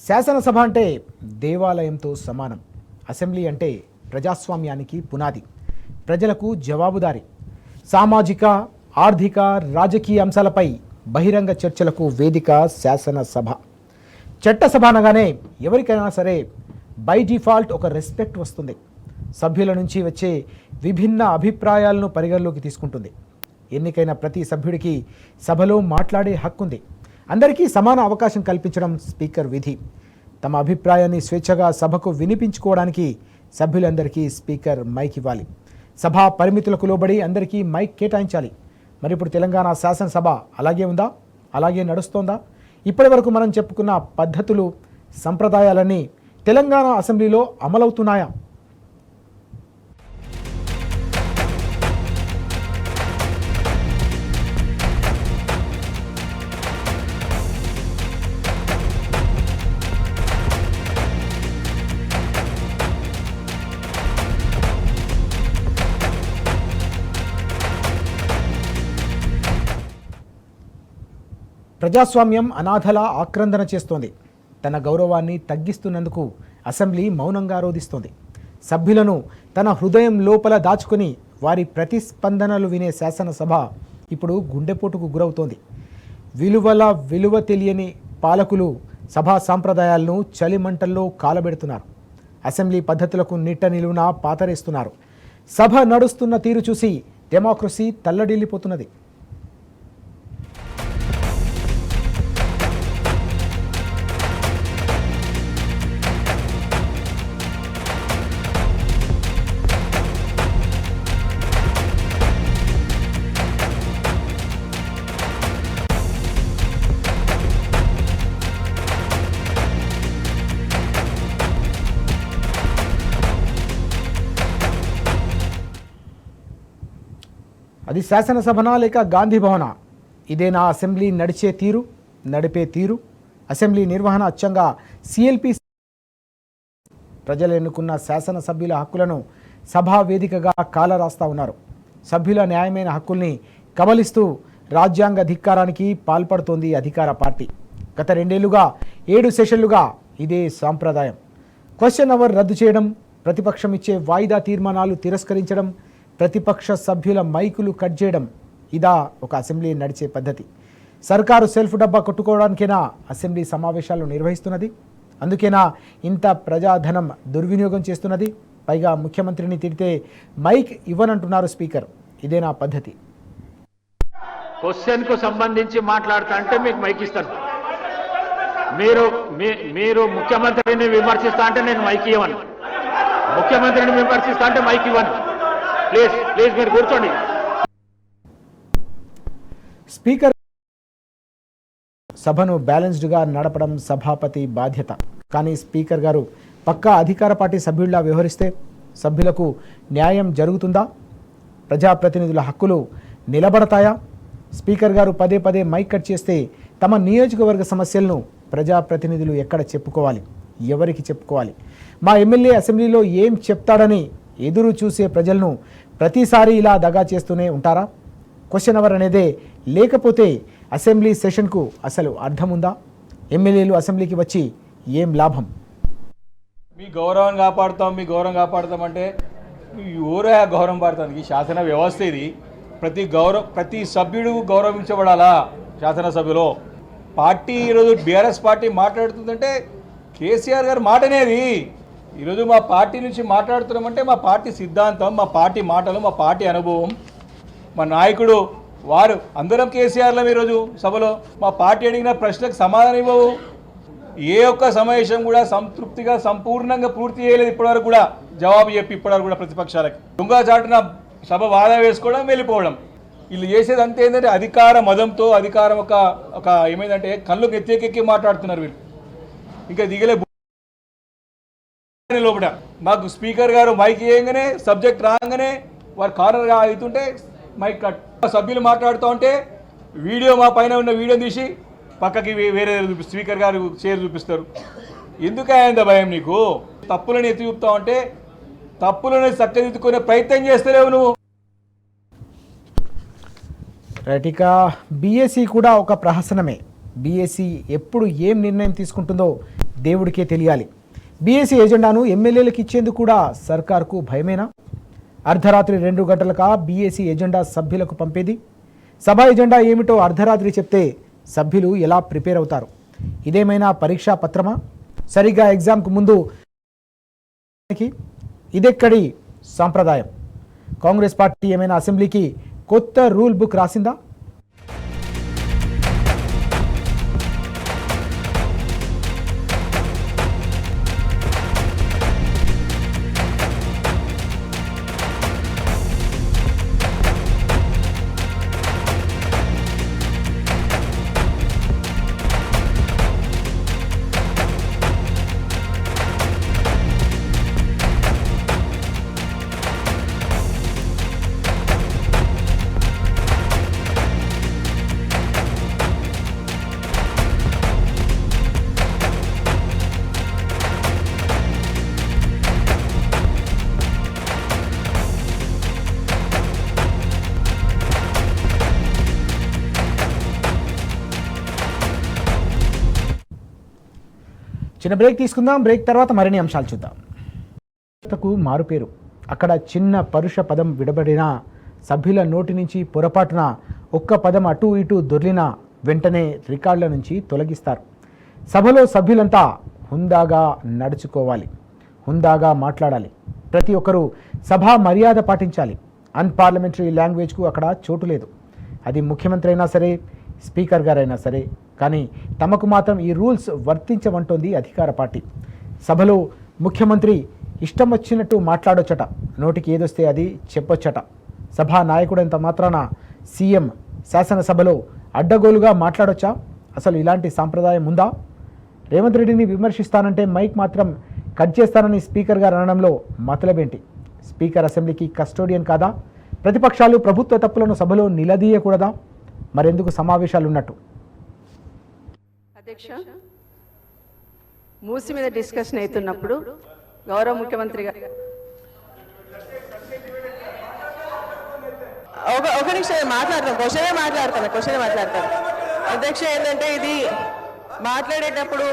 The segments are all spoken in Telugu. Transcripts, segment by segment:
శాసనసభ అంటే దేవాలయంతో సమానం. అసెంబ్లీ అంటే ప్రజాస్వామ్యానికి పునాది, ప్రజలకు జవాబుదారి, సామాజిక, ఆర్థిక, రాజకీయ అంశాలపై బహిరంగ చర్చలకు వేదిక శాసనసభ. చట్టసభ అనగానే ఎవరికైనా సరే బై డిఫాల్ట్ ఒక రెస్పెక్ట్ వస్తుంది. సభ్యుల నుంచి వచ్చే విభిన్న అభిప్రాయాలను పరిగణలోకి తీసుకుంటుంది. ఎన్నికైన ప్రతి సభ్యుడికి సభలో మాట్లాడే హక్కుంది. అందరికీ సమాన అవకాశం కల్పించడం స్పీకర్ విధి. తమ అభిప్రాయాన్ని స్వేచ్ఛగా సభకు వినిపించుకోవడానికి సభ్యులందరికీ స్పీకర్ మైక్ ఇవ్వాలి. సభా పరిమితులకు లోబడి అందరికీ మైక్ కేటాయించాలి. మరి ఇప్పుడు తెలంగాణ శాసనసభ అలాగే ఉందా? అలాగే నడుస్తోందా? ఇప్పటి వరకు మనం చెప్పుకున్న పద్ధతులు, సంప్రదాయాలన్నీ తెలంగాణ అసెంబ్లీలో అమలవుతున్నాయా? ప్రజాస్వామ్యం అనాథలా ఆక్రందన చేస్తోంది. తన గౌరవాన్ని తగ్గిస్తున్నందుకు అసెంబ్లీ మౌనంగా రోధిస్తోంది. సభ్యులను తన హృదయం లోపల దాచుకుని వారి ప్రతిస్పందనలు వినే శాసనసభ ఇప్పుడు గుండెపోటుకు గురవుతోంది. విలువ తెలియని పాలకులు సభా సాంప్రదాయాలను చలిమంటల్లో కాలబెడుతున్నారు. అసెంబ్లీ పద్ధతులకు నిట్ట నిలువున పాతరేస్తున్నారు. సభ నడుస్తున్న తీరు చూసి డెమోక్రసీ తల్లడిల్లిపోతున్నది. అది శాసనసభనా లేక గాంధీ భవనా? ఇదే నా అసెంబ్లీ నడిపే తీరు. అసెంబ్లీ నిర్వహణ అచ్చంగా సిఎల్పి. ప్రజలు ఎన్నుకున్న శాసనసభ్యుల హక్కులను సభా వేదికగా కాలరాస్తా ఉన్నారు. సభ్యుల న్యాయమైన హక్కుల్ని కబలిస్తూ రాజ్యాంగ ధిక్కారానికి పాల్పడుతోంది అధికార పార్టీ. గత 2 ఏళ్లుగా 7 సెషన్లుగా ఇదే సాంప్రదాయం. క్వశ్చన్ అవర్ రద్దు చేయడం, ప్రతిపక్షం ఇచ్చే వాయిదా తీర్మానాలు తిరస్కరించడం, ప్రతిపక్ష సభ్యుల మైకులు కట్ చేయడం, ఇదా ఒక అసెంబ్లీ నడిచే పద్ధతి? సర్కారు సెల్ఫ్ డబ్బా కొట్టుకోవడానికైనా అసెంబ్లీ సమావేశాలు నిర్వహిస్తున్నది? అందుకేనా ఇంత ప్రజాధనం దుర్వినియోగం చేస్తున్నది? పైగా ముఖ్యమంత్రిని తిడితే మైక్ ఇవ్వనంటున్నారు స్పీకర్. ఇదేనా పద్ధతి? క్వశ్చన్కు సంబంధించి మాట్లాడుతా అంటే మీకు మైక్ ఇస్తాను. మీరు ముఖ్యమంత్రిని విమర్శిస్తా అంటే నేను మైక్ ఇవ్వను. ముఖ్యమంత్రిని విమర్శిస్తా అంటే మైక్ ఇవ్వను. ప్లీజ్ మీరు కూర్చోండి. స్పీకర్ సభను బ్యాలెన్స్డ్గా నడపడం సభాపతి బాధ్యత. కానీ స్పీకర్ గారు పక్కా అధికార పార్టీ సభ్యుల్లా వ్యవహరిస్తే సభ్యులకు న్యాయం జరుగుతుందా? ప్రజాప్రతినిధుల హక్కులు నిలబడతాయా? స్పీకర్ గారు పదే మైక్ కట్ చేస్తే తమ నియోజకవర్గ సమస్యలను ప్రజాప్రతినిధులు ఎక్కడ చెప్పుకోవాలి? ఎవరికి చెప్పుకోవాలి? మా ఎమ్మెల్యే అసెంబ్లీలో ఏం చెప్తాడని ఎదురు చూసే ప్రజలను ప్రతిసారి ఇలా దగా చేస్తూనే ఉంటారా? క్వశ్చన్ అవర్ అనేదే లేకపోతే అసెంబ్లీ సెషన్కు అసలు అర్థం ఉందా? ఎమ్మెల్యేలు అసెంబ్లీకి వచ్చి ఏం లాభం? మీ గౌరవం కాపాడుతాం అంటే ఎవరో గౌరవం పాడుతుంది? ఈ శాసన వ్యవస్థ ఇది. ప్రతి సభ్యుడు గౌరవించబడాలా శాసనసభలో. పార్టీ ఈరోజు బీఆర్ఎస్ పార్టీ మాట్లాడుతుందంటే కేసీఆర్ గారు మాటనేది. ఈరోజు మా పార్టీ నుంచి మాట్లాడుతున్నామంటే మా పార్టీ సిద్ధాంతం, మా పార్టీ మాటలు, మా పార్టీ అనుభవం, మా నాయకుడు వారు అందరం కేసీఆర్లం. ఈరోజు సభలో మా పార్టీ అడిగిన ప్రశ్నలకు సమాధానం ఇవ్వవు. ఏ ఒక్క సమావేశం కూడా సంతృప్తిగా సంపూర్ణంగా పూర్తి చేయలేదు ఇప్పటివరకు కూడా. జవాబు చెప్పి ఇప్పటివరకు కూడా ప్రతిపక్షాలకి దొంగచాటున సభ వాదా వేసుకోవడం, వెళ్ళిపోవడం. వీళ్ళు చేసేది అంతే. ఏంటంటే అధికార మదంతో, అధికారం ఒక ఏమైందంటే కళ్ళు ఎత్తెక్కి మాట్లాడుతున్నారు వీళ్ళు. ఇంకా దిగలే లోపల. మాకు స్పీకర్ గారు మైక్ వేయగానే, సబ్జెక్ట్ రాగానే వారు కార్నర్గా అవుతుంటే మైక్ కట్. సభ్యులు మాట్లాడుతూ ఉంటే వీడియో, మా పైన ఉన్న వీడియో తీసి పక్కకి వేరే స్పీకర్ గారు షేర్ చూపిస్తారు. ఎందుకు అయిందా భయం నీకు? తప్పులను ఎత్తి చూపుతా ఉంటే తప్పులను చక్కదిద్దుకునే ప్రయత్నం చేస్తలేవు నువ్వు. రైట్. ఇక బీఏసీ కూడా ఒక ప్రహసనమే. బీఏసీ ఎప్పుడు ఏం నిర్ణయం తీసుకుంటుందో దేవుడికే తెలియాలి. బీఏసీ ఎజెండాను ఎమ్మెల్యేలకు ఇచ్చేందుకు కూడా సర్కార్కు భయమేనా? అర్ధరాత్రి 2 గంటలకా బీఏసీ ఎజెండా సభ్యులకు పంపేది? సభ ఎజెండా ఏమిటో అర్ధరాత్రి చెప్తే సభ్యులు ఎలా ప్రిపేర్ అవుతారు? ఇదేమైనా పరీక్షా పత్రమా? సరిగ్గా ఎగ్జామ్కు ముందు ఇదెక్కడి సాంప్రదాయం? కాంగ్రెస్ పార్టీ ఏమైనా అసెంబ్లీకి కొత్త రూల్ బుక్ రాసిందా? చిన్న బ్రేక్ తీసుకుందాం. బ్రేక్ తర్వాత మరిన్ని అంశాలు చూద్దాం. మారుపేరు. అక్కడ చిన్న పరుష పదం విడబడినా, సభ్యుల నోటి నుంచి పొరపాటున ఒక్క పదం అటూ ఇటూ దొర్లినా వెంటనే రికార్డుల నుంచి తొలగిస్తారు. సభలో సభ్యులంతా హుందాగా నడుచుకోవాలి, హుందాగా మాట్లాడాలి. ప్రతి ఒక్కరూ సభా మర్యాద పాటించాలి. అన్పార్లమెంటరీ లాంగ్వేజ్కు అక్కడ చోటు లేదు. అది ముఖ్యమంత్రి అయినా సరే, స్పీకర్ గారైనా సరే. కానీ తమకు మాత్రం ఈ రూల్స్ వర్తించమంటోంది అధికార పార్టీ. సభలో ముఖ్యమంత్రి ఇష్టం వచ్చినట్టు మాట్లాడొచ్చట, నోటికి ఏదొస్తే అది చెప్పొచ్చట. సభా నాయకుడంత మాత్రాన సీఎం శాసనసభలో అడ్డగోలుగా మాట్లాడొచ్చా? అసలు ఇలాంటి సాంప్రదాయం ఉందా? రేవంత్ రెడ్డిని విమర్శిస్తానంటే మైక్ మాత్రం కట్ చేస్తానని స్పీకర్ గారు అనడంలో మతలబేంటి? స్పీకర్ అసెంబ్లీకి కస్టోడియన్ కాదా? ప్రతిపక్షాలు ప్రభుత్వ తప్పులను సభలో నిలదీయకూడదా? మరెందుకు సమావేశాలు ఉన్నట్టు? అధ్యక్ష, మూసి మీద డిస్కషన్ అవుతున్నప్పుడు గౌరవ ముఖ్యమంత్రి గారు ఒక నిమిషం క్వశ్చన్ మాట్లాడతాను. అధ్యక్ష, ఏంటంటే ఇది మాట్లాడేటప్పుడు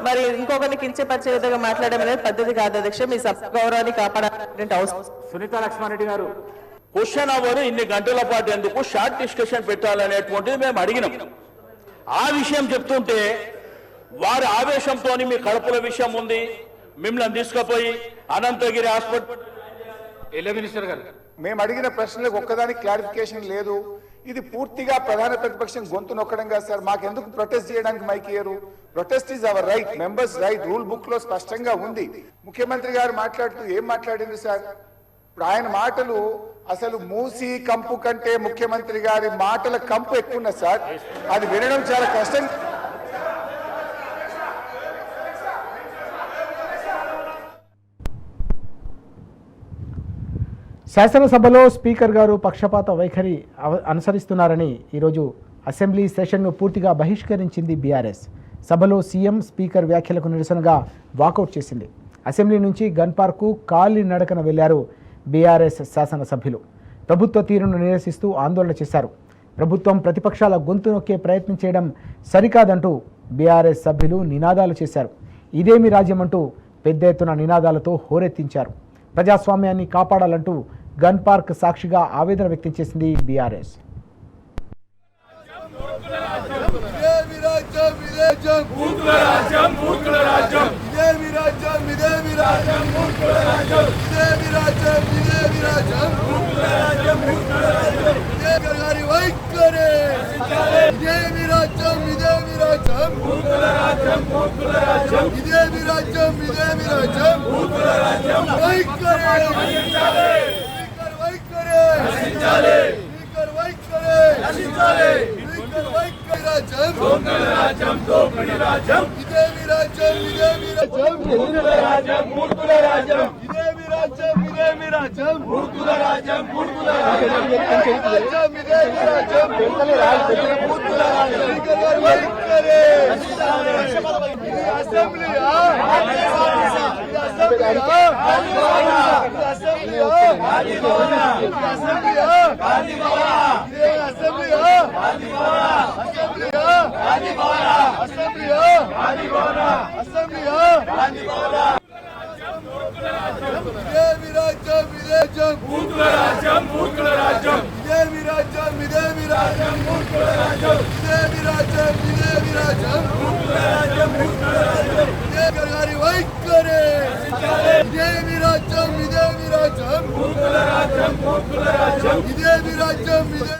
మరి ఇంకొకరిని కించపరిచే విధంగా మాట్లాడడం అనేది పద్ధతి కాదు అధ్యక్ష. మీ గౌరవాన్ని కాపాడాలంటే అవసరం. సునీత లక్ష్మారెడ్డి గారు, క్వశ్చన్ అవర్ ఇన్ని గంటల పాటు ఎందుకు షార్ట్ డిస్కషన్ పెట్టాలనేటువంటిది మేము అడిగినాం. ఆ విషయం చెప్తుంటే వారి ఆవేశంతో మీ కడుపుల విషయం ఉంది, మిమ్మల్ని తీసుకుపోయి అనంతగిరి హాస్పిటల్. ఎల్ఏ మినిస్టర్ గారు, మేము అడిగిన ప్రశ్నలకు ఒక్కదానికి క్లారిఫికేషన్ లేదు. ఇది పూర్తిగా ప్రధాన ప్రతిపక్షం గొంతు నొక్కడం కాదు సార్. మాకెందుకు ప్రొటెస్ట్ చేయడానికి మైక్ ఇయ్యరు? Protest is our right, members right. Rule book లో స్పష్టంగా ఉంది. ముఖ్యమంత్రి గారు మాట్లాడుతూ ఏం మాట్లాడింది సార్? ఇప్పుడు ఆయన మాటలు అసలు మూసి కంపు కంటే ముఖ్యమంత్రి గారి మాటల కంపు ఎక్కువ ఉన్నది సార్. అది వినడం చాలా కష్టం. శాసనసభలో స్పీకర్ గారు పక్షపాత వైఖరి అనుసరిస్తున్నారని ఈరోజు అసెంబ్లీ సెషన్ను పూర్తిగా బహిష్కరించింది బీఆర్ఎస్. సభలో సీఎం స్పీకర్ వ్యాఖ్యలకు నిరసనగా వాకౌట్ చేసింది. అసెంబ్లీ నుంచి గన్ పార్కు కాలి నడకన వెళ్లారు బీఆర్ఎస్ శాసనసభ్యులు. ప్రభుత్వ తీరును నిరసిస్తూ ఆందోళన చేశారు. ప్రభుత్వం ప్రతిపక్షాల గొంతు నొక్కే ప్రయత్నం చేయడం సరికాదంటూ బీఆర్ఎస్ సభ్యులు నినాదాలు చేశారు. ఇదేమి రాజ్యం అంటూ పెద్ద ఎత్తున నినాదాలతో హోరెత్తించారు. ప్రజాస్వామ్యాన్ని కాపాడాలంటూ గన్ పార్క్ సాక్షిగా ఆవేదన వ్యక్తం చేసింది బీఆర్ఎస్. అసెంబ్లీ రాజ్యం మూర్ఖుల రాజ్యం మూర్ఖుల రాజ్యం ఇదేమి రాజ్యం ఇదేమి రాజ్యం మూర్ఖుల రాజ్యం ఇదేమి రాజ్యం ఇదేమి రాజ్యం మూర్ఖుల రాజ్యం మూర్ఖుల రాజ్యం ఇదే గారి వైఖరి ఇదేమి రాజ్యం ఇదేమి రాజ్యం మూర్ఖుల రాజ్యం మూర్ఖుల రాజ్యం ఇదేమి రాజ్యం ఇదే